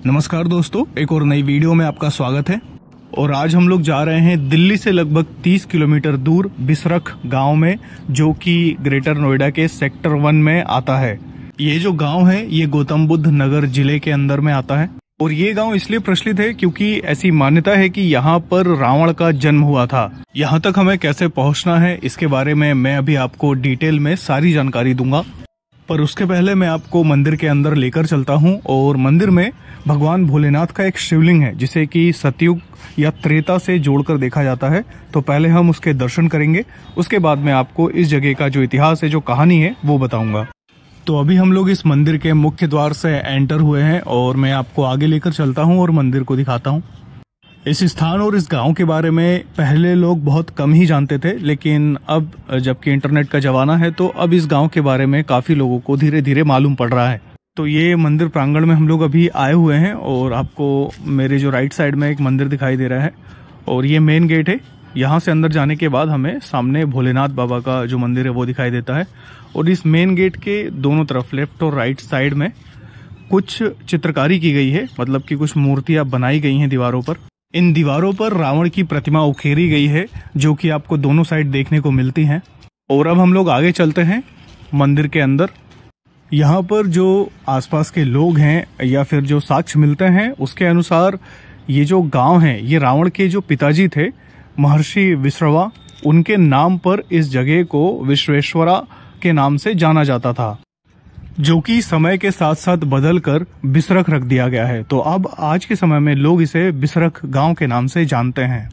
नमस्कार दोस्तों, एक और नई वीडियो में आपका स्वागत है। और आज हम लोग जा रहे हैं दिल्ली से लगभग 30 किलोमीटर दूर बिसरख गांव में, जो कि ग्रेटर नोएडा के सेक्टर 1 में आता है। ये जो गांव है ये गौतम बुद्ध नगर जिले के अंदर में आता है। और ये गांव इसलिए प्रचलित है क्योंकि ऐसी मान्यता है कि यहाँ पर रावण का जन्म हुआ था। यहाँ तक हमें कैसे पहुँचना है इसके बारे में मैं अभी आपको डिटेल में सारी जानकारी दूंगा, पर उसके पहले मैं आपको मंदिर के अंदर लेकर चलता हूँ। और मंदिर में भगवान भोलेनाथ का एक शिवलिंग है जिसे कि सतयुग या त्रेता से जोड़कर देखा जाता है। तो पहले हम उसके दर्शन करेंगे, उसके बाद मैं आपको इस जगह का जो इतिहास है, जो कहानी है, वो बताऊंगा। तो अभी हम लोग इस मंदिर के मुख्य द्वार से एंटर हुए हैं और मैं आपको आगे लेकर चलता हूँ और मंदिर को दिखाता हूँ। इस स्थान और इस गांव के बारे में पहले लोग बहुत कम ही जानते थे, लेकिन अब जबकि इंटरनेट का जमाना है तो अब इस गांव के बारे में काफी लोगों को धीरे धीरे मालूम पड़ रहा है। तो ये मंदिर प्रांगण में हम लोग अभी आए हुए हैं और आपको मेरे जो राइट साइड में एक मंदिर दिखाई दे रहा है और ये मेन गेट है। यहाँ से अंदर जाने के बाद हमें सामने भोलेनाथ बाबा का जो मंदिर है वो दिखाई देता है। और इस मेन गेट के दोनों तरफ लेफ्ट और राइट साइड में कुछ चित्रकारी की गई है, मतलब कि कुछ मूर्तियां बनाई गई हैं दीवारों पर। इन दीवारों पर रावण की प्रतिमा उकेरी गई है, जो कि आपको दोनों साइड देखने को मिलती हैं। और अब हम लोग आगे चलते हैं मंदिर के अंदर। यहाँ पर जो आसपास के लोग हैं या फिर जो साक्ष्य मिलते हैं उसके अनुसार ये जो गांव है ये रावण के जो पिताजी थे महर्षि विश्रवा, उनके नाम पर इस जगह को विश्वेश्वरा के नाम से जाना जाता था, जो कि समय के साथ साथ बदलकर बिसरख रख दिया गया है। तो अब आज के समय में लोग इसे बिसरख गांव के नाम से जानते हैं।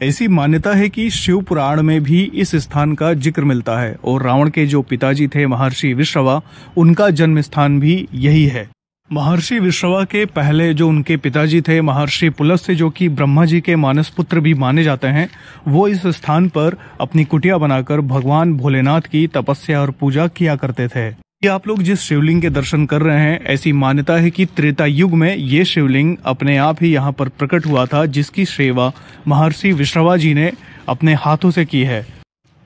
ऐसी मान्यता है कि शिव पुराण में भी इस स्थान का जिक्र मिलता है और रावण के जो पिताजी थे महर्षि विश्रवा, उनका जन्म स्थान भी यही है। महर्षि विश्रवा के पहले जो उनके पिताजी थे महर्षि पुलस्त्य, जो कि ब्रह्मा जी के मानस पुत्र भी माने जाते हैं, वो इस स्थान पर अपनी कुटिया बनाकर भगवान भोलेनाथ की तपस्या और पूजा किया करते थे। ये आप लोग जिस शिवलिंग के दर्शन कर रहे हैं, ऐसी मान्यता है कि त्रेता युग में ये शिवलिंग अपने आप ही यहाँ पर प्रकट हुआ था, जिसकी सेवा महर्षि विश्रवा जी ने अपने हाथों से की है।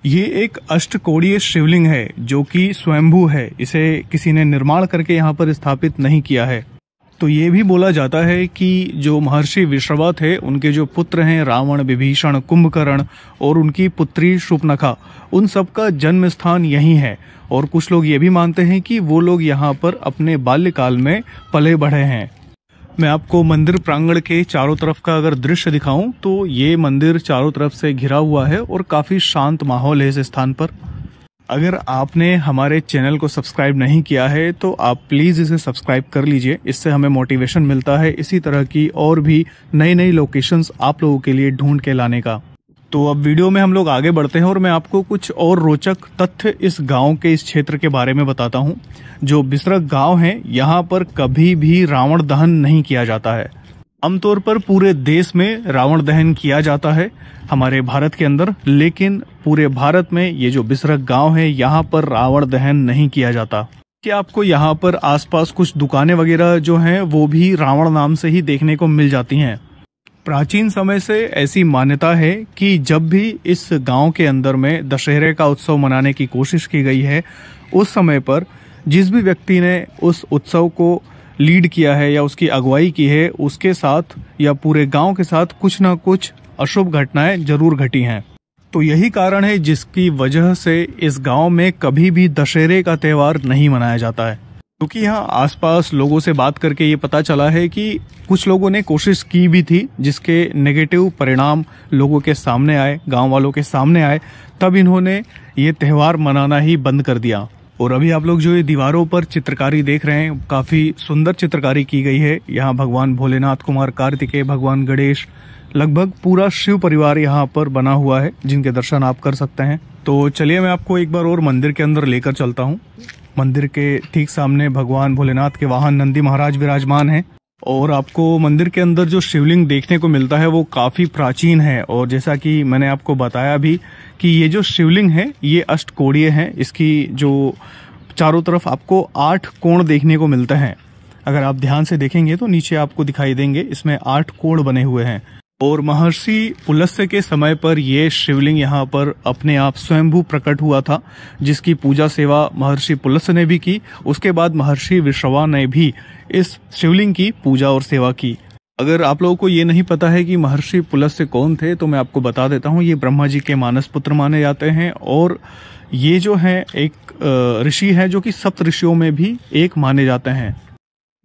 ये एक अष्टकोणीय शिवलिंग है जो कि स्वयंभू है, इसे किसी ने निर्माण करके यहाँ पर स्थापित नहीं किया है। तो ये भी बोला जाता है कि जो महर्षि विश्रवा थे, उनके जो पुत्र हैं रावण, विभीषण, कुंभकर्ण और उनकी पुत्री शूर्पणखा, उन सबका जन्म स्थान यही है। और कुछ लोग ये भी मानते हैं कि वो लोग यहाँ पर अपने बाल्यकाल में पले बढ़े हैं। मैं आपको मंदिर प्रांगण के चारों तरफ का अगर दृश्य दिखाऊं तो ये मंदिर चारों तरफ से घिरा हुआ है और काफी शांत माहौल है इस स्थान पर। अगर आपने हमारे चैनल को सब्सक्राइब नहीं किया है तो आप प्लीज इसे सब्सक्राइब कर लीजिए, इससे हमें मोटिवेशन मिलता है इसी तरह की और भी नई नई लोकेशंस आप लोगों के लिए ढूंढ के लाने का। तो अब वीडियो में हम लोग आगे बढ़ते हैं और मैं आपको कुछ और रोचक तथ्य इस गांव के, इस क्षेत्र के बारे में बताता हूं। जो बिसरख गांव है, यहाँ पर कभी भी रावण दहन नहीं किया जाता है। आमतौर पर पूरे देश में रावण दहन किया जाता है हमारे भारत के अंदर, लेकिन पूरे भारत में ये जो बिसरख गांव है यहाँ पर रावण दहन नहीं किया जाता। कि आपको यहाँ पर आसपास कुछ दुकानें वगैरह जो हैं वो भी रावण नाम से ही देखने को मिल जाती हैं। प्राचीन समय से ऐसी मान्यता है कि जब भी इस गांव के अंदर में दशहरे का उत्सव मनाने की कोशिश की गई है, उस समय पर जिस भी व्यक्ति ने उस उत्सव को लीड किया है या उसकी अगुवाई की है, उसके साथ या पूरे गांव के साथ कुछ ना कुछ अशुभ घटनाएं जरूर घटी हैं। तो यही कारण है जिसकी वजह से इस गांव में कभी भी दशहरे का त्योहार नहीं मनाया जाता है। क्योंकि यहाँ आसपास लोगों से बात करके ये पता चला है कि कुछ लोगों ने कोशिश की भी थी, जिसके नेगेटिव परिणाम लोगों के सामने आए, गांव वालों के सामने आए, तब इन्होंने ये त्योहार मनाना ही बंद कर दिया। और अभी आप लोग जो ये दीवारों पर चित्रकारी देख रहे हैं, काफी सुंदर चित्रकारी की गई है। यहाँ भगवान भोलेनाथ, कुमार कार्तिकेय, भगवान गणेश, लगभग पूरा शिव परिवार यहाँ पर बना हुआ है, जिनके दर्शन आप कर सकते हैं। तो चलिए मैं आपको एक बार और मंदिर के अंदर लेकर चलता हूँ। मंदिर के ठीक सामने भगवान भोलेनाथ के वाहन नंदी महाराज विराजमान हैं और आपको मंदिर के अंदर जो शिवलिंग देखने को मिलता है वो काफी प्राचीन है। और जैसा कि मैंने आपको बताया भी कि ये जो शिवलिंग है ये अष्टकोणीय है। इसकी जो चारों तरफ आपको 8 कोण देखने को मिलते हैं। अगर आप ध्यान से देखेंगे तो नीचे आपको दिखाई देंगे, इसमें 8 कोण बने हुए हैं। और महर्षि पुलस्त्य के समय पर यह शिवलिंग यहाँ पर अपने आप स्वयंभू प्रकट हुआ था, जिसकी पूजा सेवा महर्षि पुलस्त्य ने भी की। उसके बाद महर्षि विश्रवा ने भी इस शिवलिंग की पूजा और सेवा की। अगर आप लोगों को ये नहीं पता है कि महर्षि पुलस्त्य कौन थे, तो मैं आपको बता देता हूँ। ये ब्रह्मा जी के मानस पुत्र माने जाते हैं और ये जो है एक ऋषि है जो कि सप्त ऋषियों में भी एक माने जाते हैं।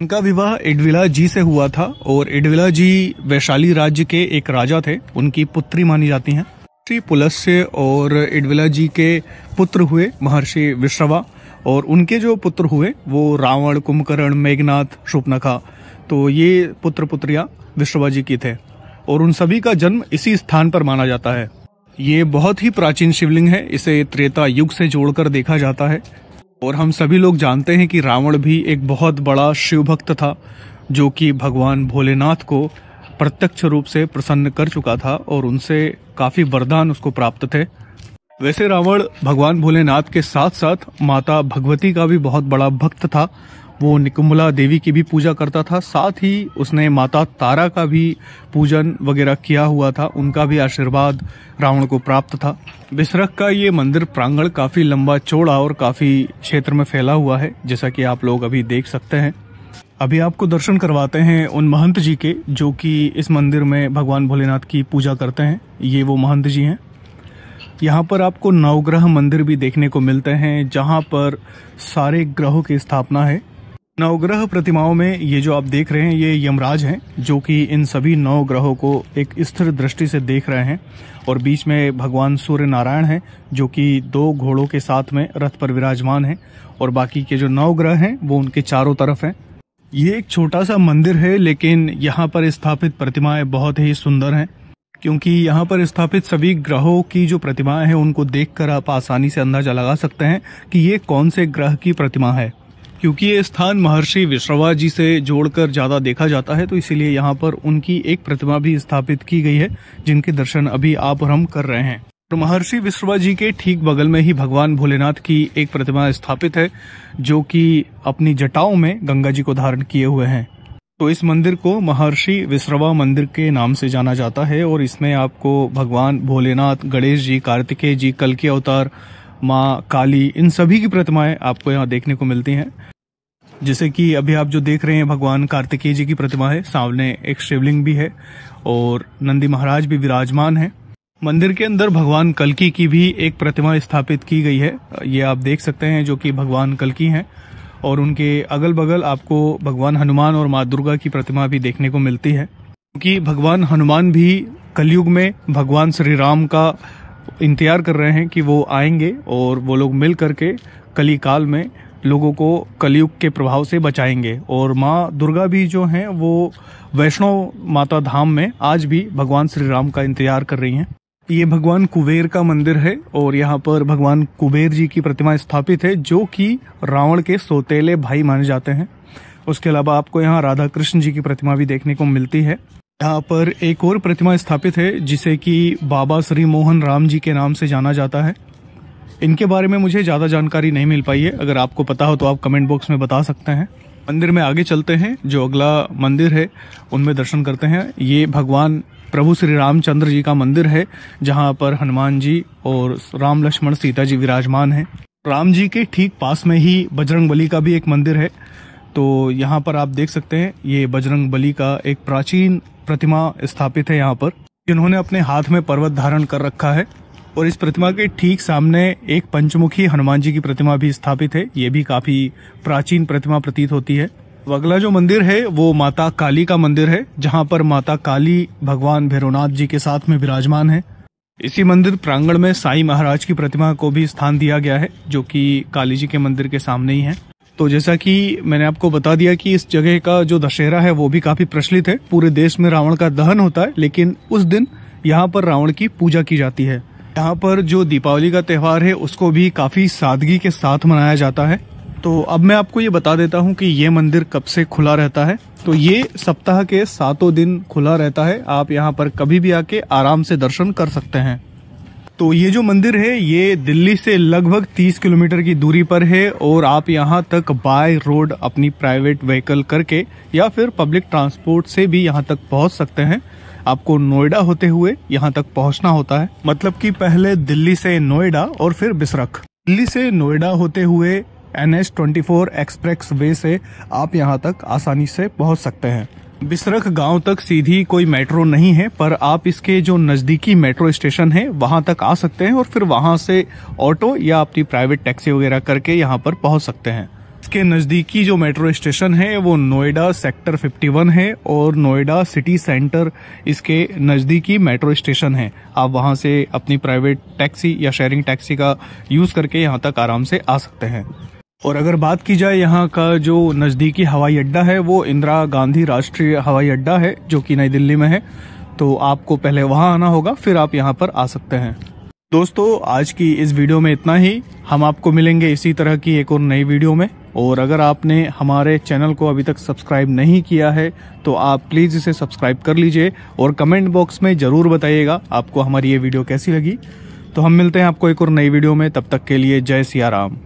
इनका विवाह इडविला जी से हुआ था और इडविला जी वैशाली राज्य के एक राजा थे, उनकी पुत्री मानी जाती हैं। श्री पुलस्त्य और इडविला जी के पुत्र हुए महर्षि विश्रवा, और उनके जो पुत्र हुए वो रावण, कुंभकर्ण, मेघनाद, शूर्पणखा। तो ये पुत्र पुत्रियां विश्रवा जी की थे और उन सभी का जन्म इसी स्थान पर माना जाता है। ये बहुत ही प्राचीन शिवलिंग है, इसे त्रेता युग से जोड़कर देखा जाता है। और हम सभी लोग जानते हैं कि रावण भी एक बहुत बड़ा शिव भक्त था, जो कि भगवान भोलेनाथ को प्रत्यक्ष रूप से प्रसन्न कर चुका था और उनसे काफी वरदान उसको प्राप्त थे। वैसे रावण भगवान भोलेनाथ के साथ साथ माता भगवती का भी बहुत बड़ा भक्त था। वो निकुंभला देवी की भी पूजा करता था, साथ ही उसने माता तारा का भी पूजन वगैरह किया हुआ था, उनका भी आशीर्वाद रावण को प्राप्त था। बिसरख का ये मंदिर प्रांगण काफी लंबा चौड़ा और काफी क्षेत्र में फैला हुआ है, जैसा कि आप लोग अभी देख सकते हैं। अभी आपको दर्शन करवाते हैं उन महंत जी के जो कि इस मंदिर में भगवान भोलेनाथ की पूजा करते हैं। ये वो महंत जी हैं। यहाँ पर आपको नवग्रह मंदिर भी देखने को मिलते हैं, जहाँ पर सारे ग्रहों की स्थापना है। नवग्रह प्रतिमाओं में ये जो आप देख रहे हैं ये यमराज हैं, जो कि इन सभी 9 ग्रहों को एक स्थिर दृष्टि से देख रहे हैं। और बीच में भगवान सूर्य नारायण हैं, जो कि 2 घोड़ों के साथ में रथ पर विराजमान हैं, और बाकी के जो 9 ग्रह हैं वो उनके चारों तरफ हैं। ये एक छोटा सा मंदिर है, लेकिन यहाँ पर स्थापित प्रतिमाएं बहुत ही सुंदर हैं, क्योंकि यहाँ पर स्थापित सभी ग्रहों की जो प्रतिमाएं हैं उनको देखकर आप आसानी से अंदाजा लगा सकते हैं कि ये कौन से ग्रह की प्रतिमा है। क्योंकि ये स्थान महर्षि विश्रवा जी से जोड़कर ज्यादा देखा जाता है, तो इसीलिए यहाँ पर उनकी एक प्रतिमा भी स्थापित की गई है, जिनके दर्शन अभी आप और हम कर रहे हैं। तो महर्षि विश्रवा जी के ठीक बगल में ही भगवान भोलेनाथ की एक प्रतिमा स्थापित है, जो कि अपनी जटाओं में गंगा जी को धारण किए हुए हैं। तो इस मंदिर को महर्षि विश्रवा मंदिर के नाम से जाना जाता है और इसमें आपको भगवान भोलेनाथ, गणेश जी, कार्तिकेय जी, कल्कि अवतार, माँ काली, इन सभी की प्रतिमाएं आपको यहाँ देखने को मिलती हैं। जैसे कि अभी आप जो देख रहे हैं भगवान कार्तिकेय जी की प्रतिमा है, सामने एक शिवलिंग भी है और नंदी महाराज भी विराजमान है। मंदिर के अंदर भगवान कल्कि की भी एक प्रतिमा स्थापित की गई है, ये आप देख सकते हैं, जो कि भगवान कल्कि हैं। और उनके अगल बगल आपको भगवान हनुमान और माँ दुर्गा की प्रतिमा भी देखने को मिलती है, क्योंकि भगवान हनुमान भी कलयुग में भगवान श्री राम का इंतजार कर रहे हैं कि वो आएंगे और वो लोग मिल करके कली काल में लोगों को कलयुग के प्रभाव से बचाएंगे। और माँ दुर्गा भी जो हैं वो वैष्णो माता धाम में आज भी भगवान श्री राम का इंतजार कर रही हैं। ये भगवान कुबेर का मंदिर है और यहाँ पर भगवान कुबेर जी की प्रतिमा स्थापित है, जो कि रावण के सौतेले भाई माने जाते हैं। उसके अलावा आपको यहाँ राधा कृष्ण जी की प्रतिमा भी देखने को मिलती है। यहाँ पर एक और प्रतिमा स्थापित है, जिसे कि बाबा श्री मोहन राम जी के नाम से जाना जाता है। इनके बारे में मुझे ज्यादा जानकारी नहीं मिल पाई है, अगर आपको पता हो तो आप कमेंट बॉक्स में बता सकते हैं। मंदिर में आगे चलते हैं, जो अगला मंदिर है उनमें दर्शन करते हैं। ये भगवान प्रभु श्री रामचंद्र जी का मंदिर है, जहाँ पर हनुमान जी और राम लक्ष्मण सीता जी विराजमान हैं। राम जी के ठीक पास में ही बजरंगबली का भी एक मंदिर है। तो यहाँ पर आप देख सकते हैं ये बजरंगबली का एक प्राचीन प्रतिमा स्थापित है यहाँ पर, जिन्होंने अपने हाथ में पर्वत धारण कर रखा है। और इस प्रतिमा के ठीक सामने एक पंचमुखी हनुमान जी की प्रतिमा भी स्थापित है, ये भी काफी प्राचीन प्रतिमा प्रतीत होती है। अगला जो मंदिर है वो माता काली का मंदिर है, जहाँ पर माता काली भगवान भैरवनाथ जी के साथ में विराजमान है। इसी मंदिर प्रांगण में साईं महाराज की प्रतिमा को भी स्थान दिया गया है, जो कि काली जी के मंदिर के सामने ही है। तो जैसा कि मैंने आपको बता दिया कि इस जगह का जो दशहरा है वो भी काफी प्रचलित है। पूरे देश में रावण का दहन होता है, लेकिन उस दिन यहाँ पर रावण की पूजा की जाती है। यहाँ पर जो दीपावली का त्योहार है उसको भी काफी सादगी के साथ मनाया जाता है। तो अब मैं आपको ये बता देता हूँ कि ये मंदिर कब से खुला रहता है। तो ये सप्ताह के 7 दिन खुला रहता है, आप यहाँ पर कभी भी आके आराम से दर्शन कर सकते हैं। तो ये जो मंदिर है ये दिल्ली से लगभग 30 किलोमीटर की दूरी पर है और आप यहाँ तक बाय रोड अपनी प्राइवेट व्हीकल करके या फिर पब्लिक ट्रांसपोर्ट से भी यहाँ तक पहुँच सकते हैं। आपको नोएडा होते हुए यहाँ तक पहुँचना होता है। मतलब कि पहले दिल्ली से नोएडा और फिर बिसरख। दिल्ली से नोएडा होते हुए NH-24 एक्सप्रेस वे से आप यहाँ तक आसानी से पहुँच सकते हैं। बिसरख गांव तक सीधी कोई मेट्रो नहीं है, पर आप इसके जो नज़दीकी मेट्रो स्टेशन है वहां तक आ सकते हैं और फिर वहां से ऑटो या अपनी प्राइवेट टैक्सी वगैरह करके यहां पर पहुंच सकते हैं। इसके नज़दीकी जो मेट्रो स्टेशन है वो नोएडा सेक्टर 51 है और नोएडा सिटी सेंटर इसके नज़दीकी मेट्रो स्टेशन है। आप वहां से अपनी प्राइवेट टैक्सी या शेयरिंग टैक्सी का यूज़ करके यहाँ तक आराम से आ सकते हैं। और अगर बात की जाए यहाँ का जो नज़दीकी हवाई अड्डा है वो इंदिरा गांधी राष्ट्रीय हवाई अड्डा है जो कि नई दिल्ली में है। तो आपको पहले वहाँ आना होगा, फिर आप यहाँ पर आ सकते हैं। दोस्तों, आज की इस वीडियो में इतना ही। हम आपको मिलेंगे इसी तरह की एक और नई वीडियो में। और अगर आपने हमारे चैनल को अभी तक सब्सक्राइब नहीं किया है तो आप प्लीज़ इसे सब्सक्राइब कर लीजिए और कमेंट बॉक्स में ज़रूर बताइएगा आपको हमारी ये वीडियो कैसी लगी। तो हम मिलते हैं आपको एक और नई वीडियो में। तब तक के लिए जय सिया राम।